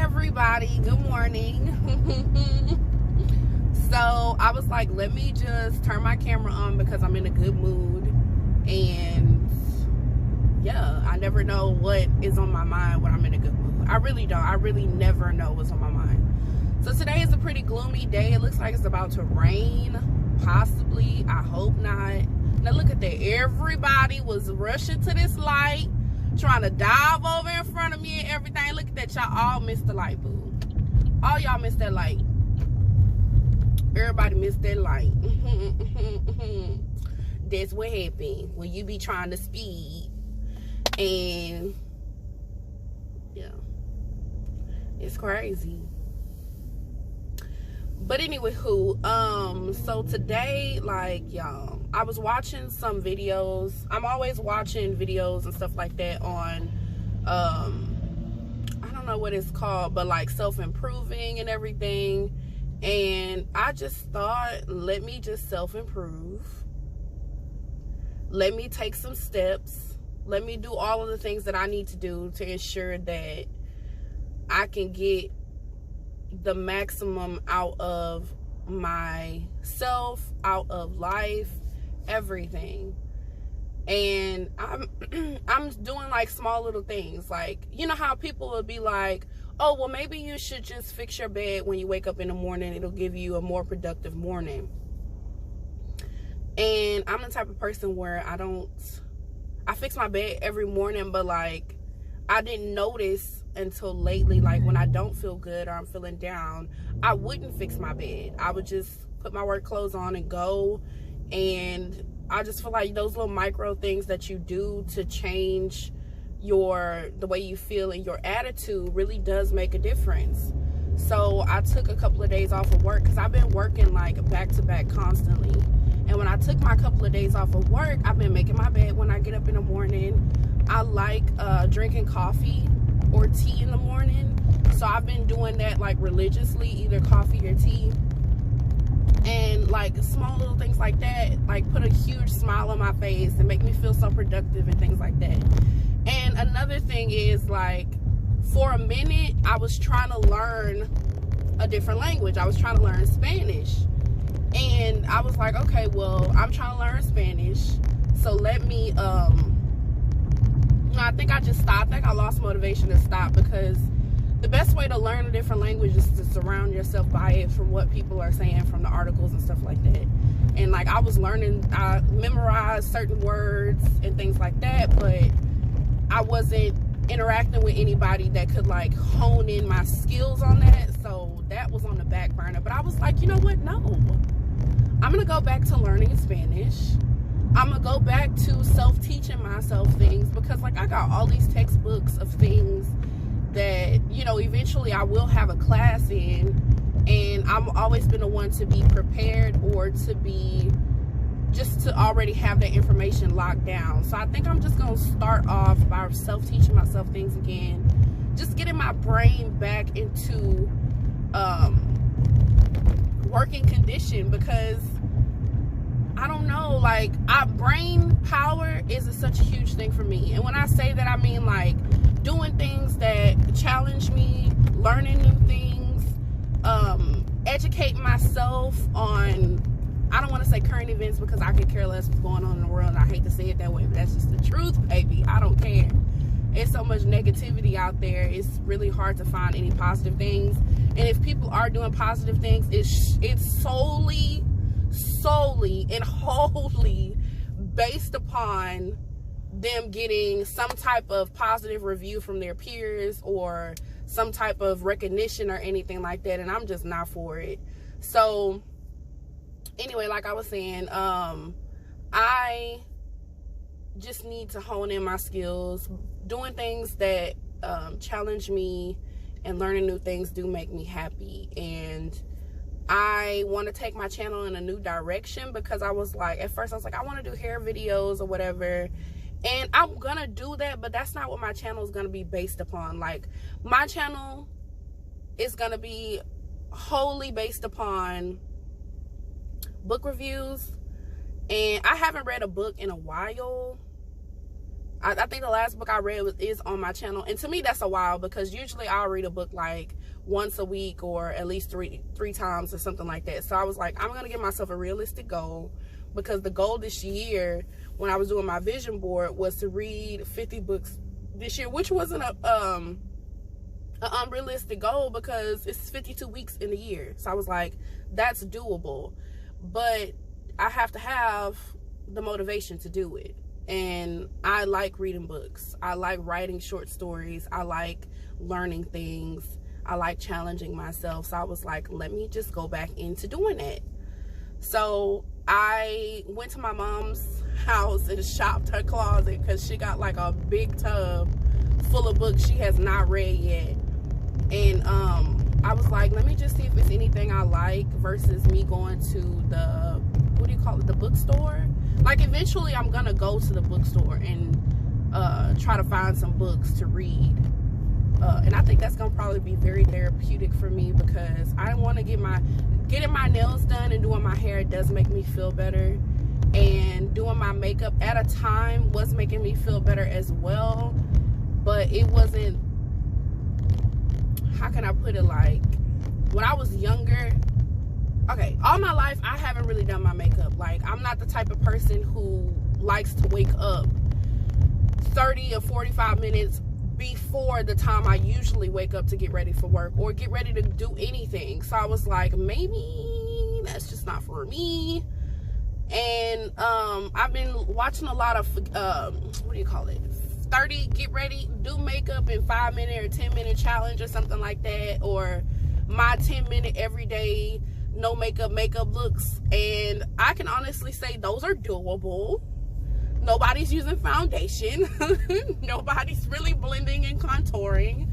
everybody, good morning. So I was like, let me just turn my camera on because I'm in a good mood. And yeah, I never know what is on my mind when I'm in a good mood. I really don't. I really never know what's on my mind. So today is a pretty gloomy day. It looks like it's about to rain, possibly. I hope not. Now look at that. Everybody was rushing to this light, trying to dive over in front of me and everything. Look at that. Y'all all missed the light, boo. All y'all missed that light. Everybody missed that light. That's what happened when you be trying to speed. And yeah, it's crazy. But anyway, so today, like, y'all, I was watching some videos. I'm always watching videos and stuff like that on I don't know what it's called, but like self-improving and everything. And I just thought, let me just self-improve. Let me take some steps. Let me do all of the things that I need to do to ensure that I can get the maximum out of myself, out of life, everything. And I'm doing like small little things. Like, you know how people will be like, oh, well, maybe you should just fix your bed when you wake up in the morning. It'll give you a more productive morning. And I'm the type of person where I fix my bed every morning, but like, I didn't notice until lately, like when I don't feel good or I'm feeling down, I wouldn't fix my bed. I would just put my work clothes on and go. And I just feel like those little micro things that you do to change the way you feel and your attitude really does make a difference. So I took a couple of days off of work because I've been working like back to back constantly. And when I took my couple of days off of work, I've been making my bed when I get up in the morning. I like drinking coffee or tea in the morning. So I've been doing that like religiously, either coffee or tea. And like small little things like that, like put a huge smile on my face and make me feel so productive and things like that. And another thing is, like, for a minute, I was trying to learn a different language. I was trying to learn Spanish. And I was like, okay, well, I'm trying to learn Spanish. So let me, I think I just stopped. I think I lost motivation to stop, because the best way to learn a different language is to surround yourself by it, from what people are saying from the articles and stuff like that. And like, I was learning, I memorized certain words and things like that, but I wasn't interacting with anybody that could like hone in my skills on that. So that was on the back burner. But I was like, you know what? No, I'm going to go back to learning Spanish. I'm going to go back to self-teaching myself things, because like I got all these textbooks of things that, you know, eventually I will have a class in, and I've always been the one to be prepared, or to be just to already have that information locked down. So I think I'm just going to start off by self-teaching myself things again, just getting my brain back into working condition, because I don't know, like, our brain power is such a huge thing for me. And when I say that, I mean like doing things that challenge me, learning new things, educate myself on, I don't want to say current events, because I could care less what's going on in the world, and I hate to say it that way, but that's just the truth, baby. I don't care. There's so much negativity out there. It's really hard to find any positive things. And if people are doing positive things, it's solely and wholly based upon them getting some type of positive review from their peers, or some type of recognition or anything like that. And I'm just not for it. So anyway, like I was saying, I just need to hone in my skills. Doing things that challenge me and learning new things do make me happy. And I want to take my channel in a new direction, because I was like, at first I was like, I want to do hair videos or whatever. And I'm going to do that, but that's not what my channel is going to be based upon. Like, my channel is going to be wholly based upon book reviews. And I haven't read a book in a while. I think the last book I read is on my channel. And to me, that's a while, because usually I'll read a book like once a week or at least three times or something like that. So I was like, I'm going to give myself a realistic goal, because the goal this year when I was doing my vision board was to read 50 books this year, which wasn't an unrealistic goal because it's 52 weeks in the year. So I was like, that's doable, but I have to have the motivation to do it. And I like reading books. I like writing short stories. I like learning things. I like challenging myself. So I was like, let me just go back into doing that. So I went to my mom's house and shopped her closet, because she got like a big tub full of books she has not read yet. And I was like, let me just see if it's anything I like versus me going to the, what do you call it, the bookstore. Like, eventually I'm gonna go to the bookstore and try to find some books to read. And I think that's gonna probably be very therapeutic for me, because I want to getting my nails done and doing my hair does make me feel better. And doing my makeup at a time was making me feel better as well. But it wasn't, how can I put it, like, when I was younger, okay, all my life I haven't really done my makeup. Like, I'm not the type of person who likes to wake up 30 or 45 minutes before the time I usually wake up to get ready for work or get ready to do anything. So I was like, maybe that's just not for me. And I've been watching a lot of what do you call it, 30 get ready, do makeup in 5-minute or 10-minute challenge or something like that, or my 10-minute everyday no makeup looks. And I can honestly say those are doable. Nobody's using foundation. Nobody's really blending and contouring.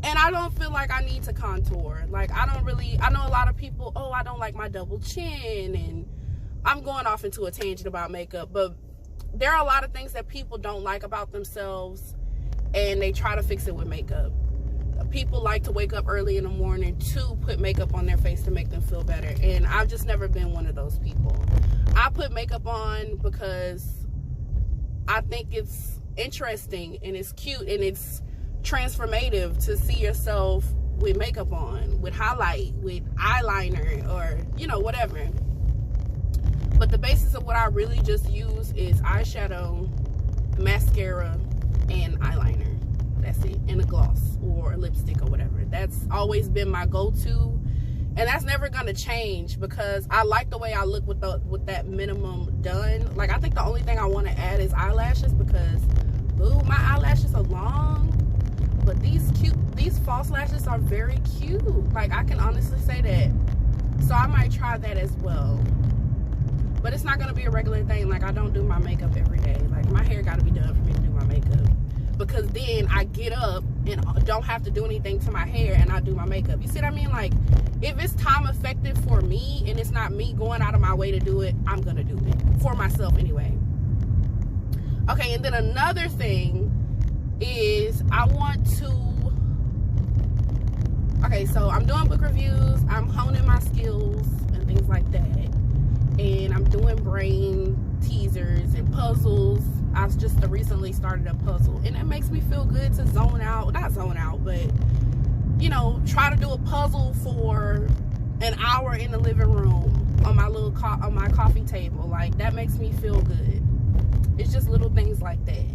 And I don't feel like I need to contour. Like, I know a lot of people, oh, I don't like my double chin, and I'm going off into a tangent about makeup, but there are a lot of things that people don't like about themselves, and they try to fix it with makeup. People like to wake up early in the morning to put makeup on their face to make them feel better, and I've just never been one of those people. I put makeup on because I think it's interesting and it's cute and it's transformative to see yourself with makeup on, with highlight, with eyeliner, or, you know, whatever. But the basis of what I really just use is eyeshadow, mascara, and eyeliner. That's it. And a gloss or a lipstick or whatever. That's always been my go-to. And that's never going to change, because I like the way I look with that minimum done. Like, I think the only thing I want to add is eyelashes, because, ooh, my eyelashes are long. But these false lashes are very cute. Like, I can honestly say that. So I might try that as well. But it's not going to be a regular thing. Like, I don't do my makeup every day. Like, my hair got to be done for me to do my makeup. Because then I get up and don't have to do anything to my hair and I do my makeup. You see what I mean? Like, if it's time effective for me and it's not me going out of my way to do it, I'm going to do it. For myself anyway. Okay, and then another thing is I want to... Okay, so I'm doing book reviews. I'm honing my skills and things like that. And I'm doing brain teasers and puzzles. I've just recently started a puzzle, and it makes me feel good to zone out. Not zone out, but, you know, try to do a puzzle for an hour in the living room on my little on my coffee table. Like, that makes me feel good. It's just little things like that.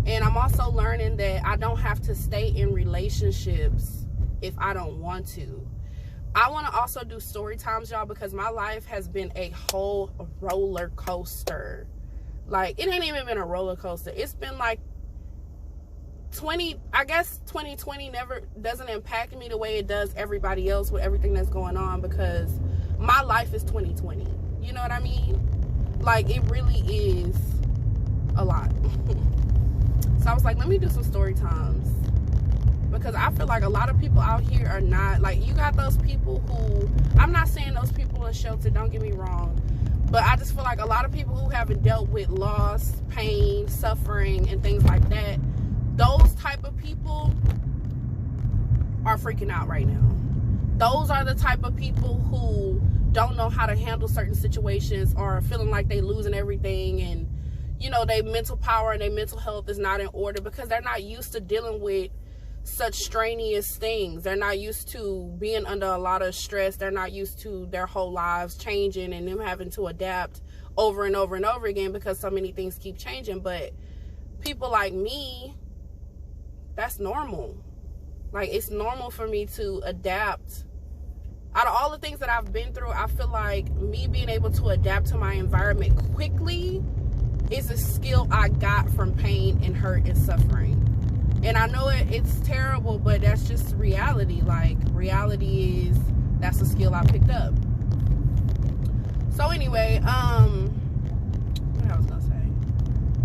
And I'm also learning that I don't have to stay in relationships if I don't want to. I want to also do story times, y'all, because my life has been a whole roller coaster. Like, it ain't even been a roller coaster. It's been like I guess 2020 never doesn't impact me the way it does everybody else with everything that's going on, because my life is 2020. You know what I mean? Like, it really is a lot. So I was like, let me do some story times. Because I feel like a lot of people out here are not, like, you got those people who, I'm not saying those people are sheltered, don't get me wrong, but I just feel like a lot of people who haven't dealt with loss, pain, suffering, and things like that, those type of people are freaking out right now. Those are the type of people who don't know how to handle certain situations, or feeling like they losing everything, and, you know, their mental power and their mental health is not in order, because they're not used to dealing with such strenuous things. They're not used to being under a lot of stress. They're not used to their whole lives changing and them having to adapt over and over and over again, because so many things keep changing. But people like me, that's normal. Like, it's normal for me to adapt. Out of all the things that I've been through, I feel like me being able to adapt to my environment quickly is a skill I got from pain and hurt and suffering. And I know it's terrible, but that's just reality. Like, reality is, that's a skill I picked up. So anyway, what I was gonna say.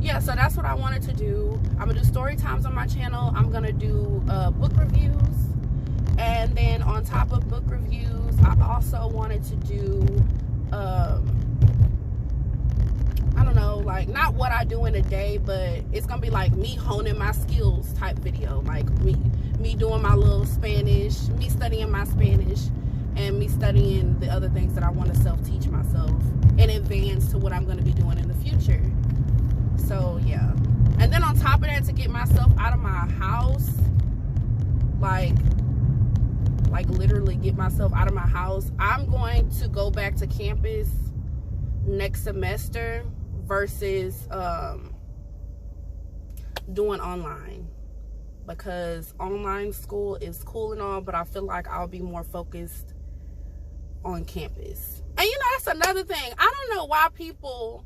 Yeah, so that's what I wanted to do. I'm gonna do story times on my channel. I'm gonna do book reviews. And then on top of book reviews, I also wanted to do, I don't know, like, not what I do in a day, but it's gonna be like me honing my skills type video. Like me doing my little Spanish, me studying my Spanish, and me studying the other things that I want to self-teach myself in advance to what I'm gonna be doing in the future. So yeah. And then on top of that, to get myself out of my house, like literally get myself out of my house, I'm going to go back to campus next semester versus doing online, because online school is cool and all, but I feel like I'll be more focused on campus. And you know, that's another thing. I don't know why people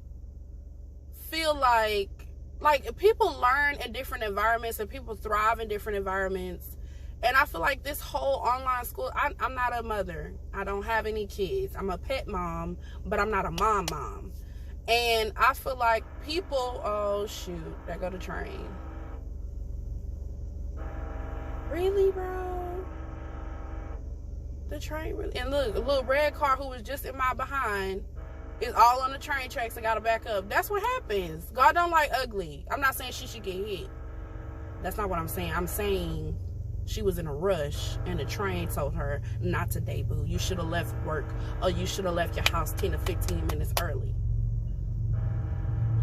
feel like people learn in different environments and people thrive in different environments. And I feel like this whole online school, I'm not a mother. I don't have any kids. I'm a pet mom, but I'm not a mom. And I feel like people, oh shoot, there go the train. Really, bro? The train really? And look, a little red car who was just in my behind is all on the train tracks and gotta back up. That's what happens. God don't like ugly. I'm not saying she should get hit. That's not what I'm saying. I'm saying she was in a rush and the train told her, not today, boo. You should have left work, or you should have left your house 10 to 15 minutes early.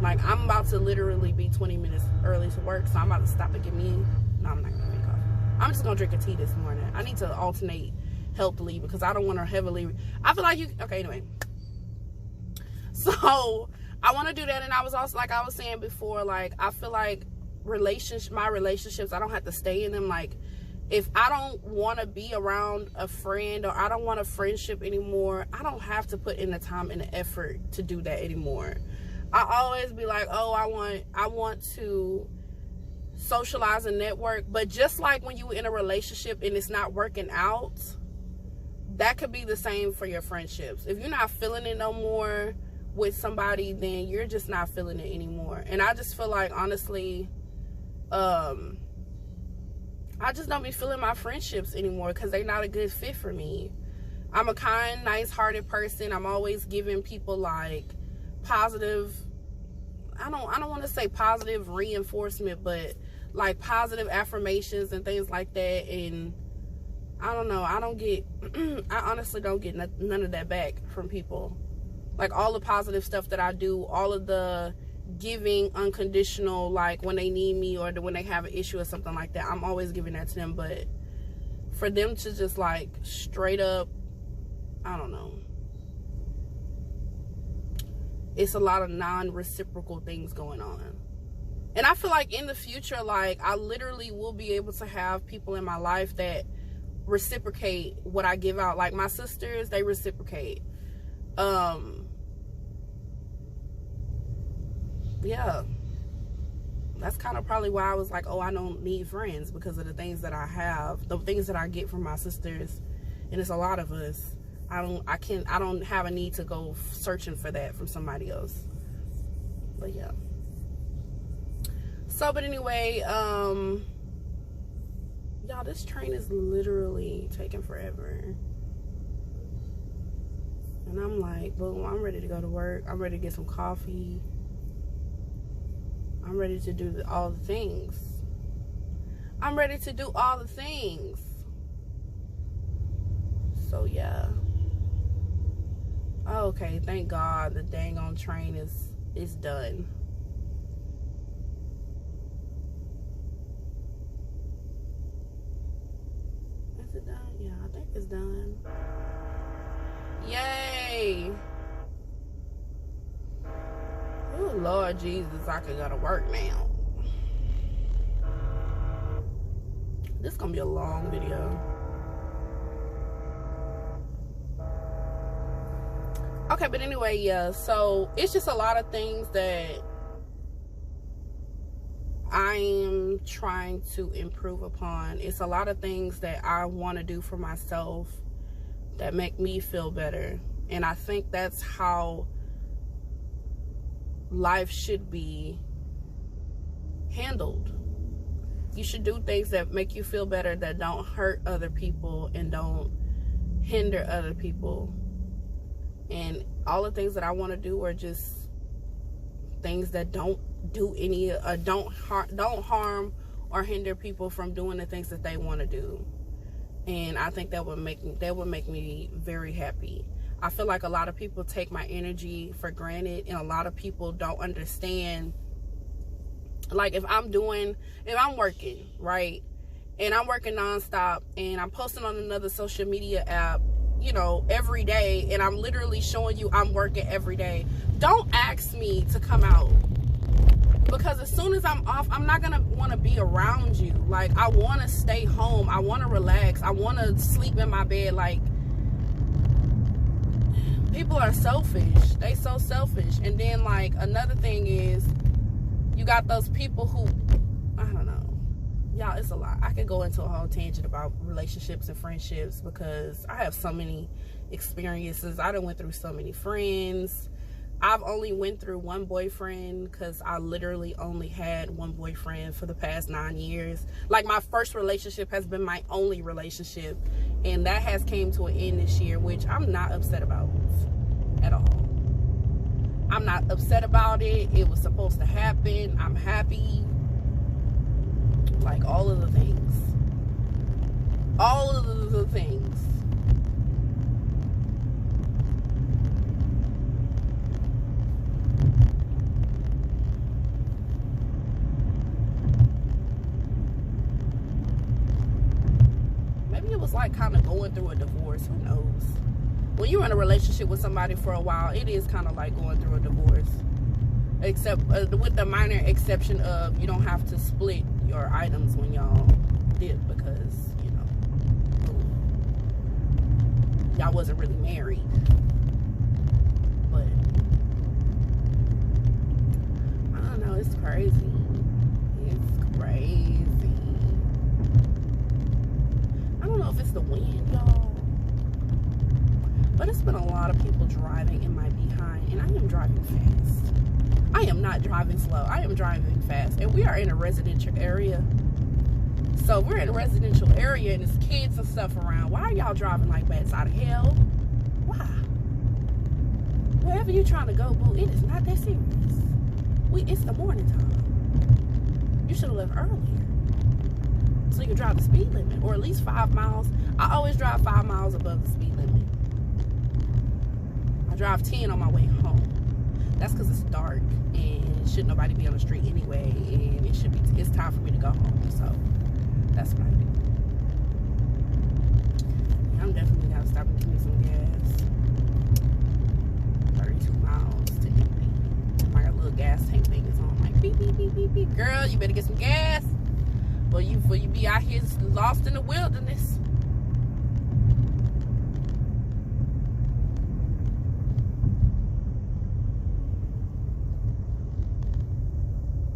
Like, I'm about to literally be 20 minutes early to work, so I'm about to stop and get me. No, I'm not gonna make coffee. I'm just gonna drink a tea this morning. I need to alternate healthily because I don't want to heavily. I feel like you. Okay, anyway. So I want to do that, and I was also, like I was saying before, like, I feel like my relationships, I don't have to stay in them. Like, if I don't want to be around a friend, or I don't want a friendship anymore, I don't have to put in the time and the effort to do that anymore. I always be like, oh, I want to socialize and network. But just like when you're in a relationship and it's not working out, that could be the same for your friendships. If you're not feeling it no more with somebody, then you're just not feeling it anymore. And I just feel like, honestly, I just don't be feeling my friendships anymore because they're not a good fit for me. I'm a kind, nice-hearted person. I'm always giving people, like, positive, I don't want to say positive reinforcement, but like positive affirmations and things like that. And I don't know, I honestly don't get none of that back from people. Like, all the positive stuff that I do, all of the giving unconditional, like when they need me or when they have an issue or something like that, I'm always giving that to them. But for them to just like straight up, I don't know, it's a lot of non-reciprocal things going on. And I feel like in the future, like, I literally will be able to have people in my life that reciprocate what I give out. Like, my sisters, they reciprocate. Yeah, that's kind of probably why I was like, oh, I don't need friends, because of the things that I have, the things that I get from my sisters. And it's a lot of us. I don't have a need to go searching for that from somebody else. But yeah. So, but anyway, y'all, this train is literally taking forever. And I'm like, boom, I'm ready to go to work. I'm ready to get some coffee. I'm ready to do all the things. I'm ready to do all the things. So, yeah. Okay, thank God the dang on train is done. Yeah, I think it's done. Yay! Oh, Lord Jesus, I could go to work now. This is gonna be a long video. Okay, but anyway, yeah, so it's just a lot of things that I'm trying to improve upon. It's a lot of things that I want to do for myself that make me feel better. And I think that's how life should be handled. You should do things that make you feel better, that don't hurt other people and don't hinder other people. And all the things that I want to do are just things that don't do any, don't harm or hinder people from doing the things that they want to do. And I think that would make me very happy. I feel like a lot of people take my energy for granted, and a lot of people don't understand. Like, if I'm working, right, and I'm working nonstop, and I'm posting on another social media app, you know, every day, and I'm literally showing you I'm working every day, don't ask me to come out. Because as soon as I'm off, I'm not going to want to be around you. Like, I want to stay home. I want to relax. I want to sleep in my bed. Like, people are selfish. They so selfish. And then, like, another thing is, you got those people who, I don't know. Y'all, it's a lot. I could go into a whole tangent about relationships and friendships because I have so many experiences. I done went through so many friends. I've only went through one boyfriend because I literally only had one boyfriend for the past 9 years. Like, my first relationship has been my only relationship, and that has came to an end this year, which I'm not upset about at all. I'm not upset about it. It was supposed to happen. I'm happy. Like, all of the things. All of the things. Maybe it was like kind of going through a divorce. Who knows? When you're in a relationship with somebody for a while, it is kind of like going through a divorce. Except with the minor exception of you don't have to split your items when y'all did, because, you know, y'all wasn't really married. But I don't know, it's crazy. It's crazy. I don't know if it's the wind, y'all, but it's been a lot of people driving in my behind, and I am driving fast. I am not driving slow. I am driving fast. And we are in a residential area. So we're in a residential area and there's kids and stuff around. Why are y'all driving like bats out of hell? Why? Wherever you're trying to go, boo, it is not that serious. It's the morning time. You should have left earlier. So you can drive the speed limit, or at least 5 miles. I always drive 5 miles above the speed limit. I drive 10 on my way home. That's because it's dark and should nobody be on the street anyway, and it's time for me to go home. So that's what I do. I'm definitely gotta stop and give me some gas. 32 miles to empty. My little gas tank thing is on, like beep beep beep beep beep. Girl, you better get some gas. Before you be out here lost in the wilderness.